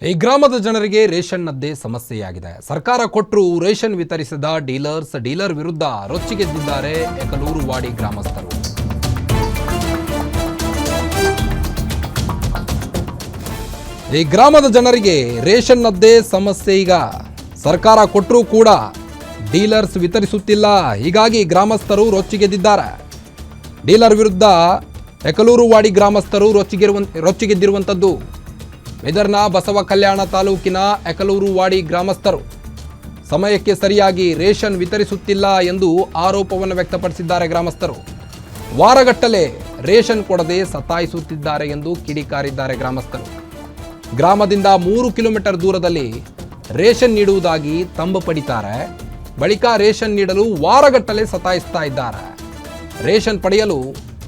ಈ ಗ್ರಾಮದ ಜನರಿಗೆ ರೇಷನ್ನದ್ದೇ ಸಮಸ್ಯೆಯಾಗಿದೆ. ಸರ್ಕಾರ ಕೊಟ್ಟರೂ ರೇಷನ್ ವಿತರಿಸದ ಡೀಲರ್ ವಿರುದ್ಧ ರೊಚ್ಚಿಗೆದ್ದಿದ್ದಾರೆ ಎಕಲೂರು ವಾಡಿ ಗ್ರಾಮಸ್ಥರು. ಈ ಗ್ರಾಮದ ಜನರಿಗೆ ರೇಷನ್ನದ್ದೇ ಸಮಸ್ಯೆ. ಈಗ ಸರ್ಕಾರ ಕೊಟ್ಟರೂ ಕೂಡ ಡೀಲರ್ಸ್ ವಿತರಿಸುತ್ತಿಲ್ಲ. ಹೀಗಾಗಿ ಗ್ರಾಮಸ್ಥರು ರೊಚ್ಚಿಗೆದ್ದಿದ್ದಾರೆ. ಡೀಲರ್ ವಿರುದ್ಧ ಎಕಲೂರು ವಾಡಿ ಗ್ರಾಮಸ್ಥರು ರೊಚ್ಚಿಗೆದ್ದಿರುವಂಥದ್ದು. ಮೆದರ್ನ ಬಸವ ಕಲ್ಯಾಣ ತಾಲೂಕಿನ ಎಕಲೂರು ವಾಡಿ ಗ್ರಾಮಸ್ಥರು ಸಮಯಕ್ಕೆ ಸರಿಯಾಗಿ ರೇಷನ್ ವಿತರಿಸುತ್ತಿಲ್ಲ ಎಂದು ಆರೋಪವನ್ನು ವ್ಯಕ್ತಪಡಿಸಿದ್ದಾರೆ. ಗ್ರಾಮಸ್ಥರು ವಾರಗಟ್ಟಲೆ ರೇಷನ್ ಕೊಡದೆ ಸತಾಯಿಸುತ್ತಿದ್ದಾರೆ ಎಂದು ಕಿಡಿಕಾರಿದ್ದಾರೆ. ಗ್ರಾಮಸ್ಥರು ಗ್ರಾಮದಿಂದ 3 ಕಿಲೋಮೀಟರ್ ದೂರದಲ್ಲಿ ರೇಷನ್ ನೀಡುವುದಾಗಿ ತಂಬು ಪಡಿತಾರೆ. ಬಳಿಕ ರೇಷನ್ ನೀಡಲು ವಾರಗಟ್ಟಲೆ ಸತಾಯಿಸ್ತಾ ಇದ್ದಾರೆ. ರೇಷನ್ ಪಡೆಯಲು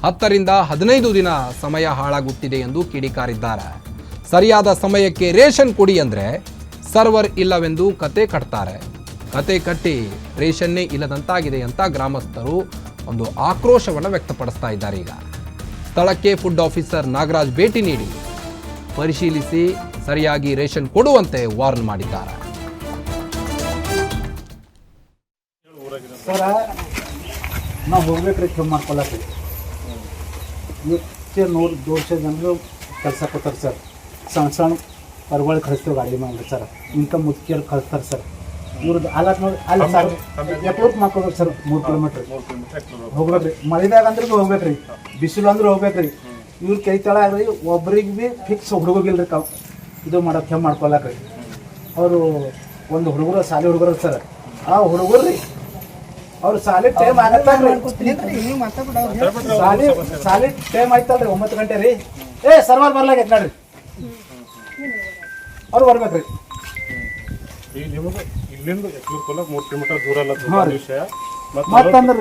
10 ರಿಂದ 15 ದಿನ ಸಮಯ ಹಾಳಾಗುತ್ತಿದೆ ಎಂದು ಕಿಡಿಕಾರಿದ್ದಾರೆ. ಸರಿಯಾದ ಸಮಯಕ್ಕೆ ರೇಷನ್ ಕೊಡಿ ಅಂದರೆ ಸರ್ವರ್ ಇಲ್ಲವೆಂದು ಕತೆ ಕಟ್ತಾರೆ. ಕತೆ ಕಟ್ಟಿ ರೇಷನ್ನೇ ಇಲ್ಲದಂತಾಗಿದೆ ಅಂತ ಗ್ರಾಮಸ್ಥರು ಒಂದು ಆಕ್ರೋಶವನ್ನು ವ್ಯಕ್ತಪಡಿಸ್ತಾ ಇದ್ದಾರೆ. ಈಗ ಸ್ಥಳಕ್ಕೆ ಫುಡ್ ಆಫೀಸರ್ ನಾಗರಾಜ್ ಭೇಟಿ ನೀಡಿ ಪರಿಶೀಲಿಸಿ ಸರಿಯಾಗಿ ರೇಷನ್ ಕೊಡುವಂತೆ ವಾರ್ನ್ ಮಾಡಿದ್ದಾರೆ. ಸರ ನಾವು ಹೋಗ್ಬೇಕ್ರಿ ಕ್ಯೂ ಮಾಡ್ಕೊಳಕ್ಕೆ. ಇವತ್ತು 100-200 ಜನರು ಕೆಲಸ ಕೊಡ್ತಾರೆ ಸರ್. ಸಣ್ಣ ಹೊರಗಡೆ ಕಳಿಸ್ತೇವೆ ಗಾಡಿ ಮಾಡಿ ಸರ್. ಇಂಥ ಮುದುಕಿಯರು ಕಳಿಸ್ತಾರೆ ಸರ್. ಇವ್ರದ್ದು ಅಲಕ್ ನೋಡಿ ಅಲ್ಲಿ ಸರ್ ಎಕ್ಲೂರ್ಗೆ ಮಾಡ್ಕೋಬೇಕು ಸರ್. 3 ಕಿಲೋಮೀಟ್ರ್ ಹೋಗ್ಬೇಕ್ರಿ. ಮಳಿದಾಗ ಅಂದ್ರೆ ಹೋಗ್ಬೇಕ್ರಿ, ಬಿಸಿಲು ಅಂದ್ರೆ ಹೋಗ್ಬೇಕ್ರಿ. ಇವ್ರ ಕೈ ತಳ ಆಗ್ರಿ ಒಬ್ರಿಗೆ ಭೀ ಫಿಕ್ಸ್ ಹುಡುಗೋಗಿಲ್ರಿ ಇದು ಮಾಡೋಕೆ ಮಾಡ್ಕೊಳಕ್ರಿ. ಅವರು ಒಂದು ಹುಡುಗರು ಸಾಲಿ ಹುಡುಗರು ಸರ್. ಆ ಹುಡುಗರು ರೀ ಅವ್ರು ಸಾಲಿ ಟೈಮ್ ಆಗತ್ತಾಗ್ರಿ. ಸಾಲಿ ಟೈಮ್ ಆಯ್ತಲ್ರಿ 9 ಗಂಟೆ ರೀ. ಸರ್ವರ್ ಬರ್ಲಾಗೈತೆ ನೋಡ್ರಿ. ಅವ್ರು ಬರ್ಬೇಕ್ರಿ. ಇಲ್ಲಿಂದ ಎಕ್ಲೂರ್ 3 ಕಿಲೋಮೀಟರ್ ದೂರ ಅಲ್ಲದು ವಿಷಯ. ಮತ್ತಂದ್ರೆ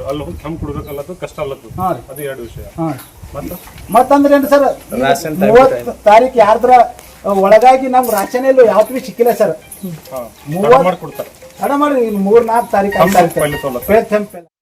ಅಲ್ಲಿ ಹೋಗಿ ತಮ್ಮ ಕೊಡ್ಬೇಕಲ್ಲದು ಕಷ್ಟ ಅಲ್ಲದು. ಅದು 2 ವಿಷಯ. ಮತ್ತಂದ್ರೆ ಏನು ಸರ್, 30 ತಾರೀಕು ಯಾರ್ದ್ರ ಒಳಗಾಗಿ ನಮ್ಗೆ ರಾಶನ್ ಎಲ್ಲೂ ಯಾವತ್ತೂ ಭೀ ಸಿಕ್ಕಿಲ್ಲ ಸರ್. 30 ಮಾಡ್ಕೊಡ್ತಾರೆ. ತಡ ಮಾಡಿ 3-4 ತಾರೀಕು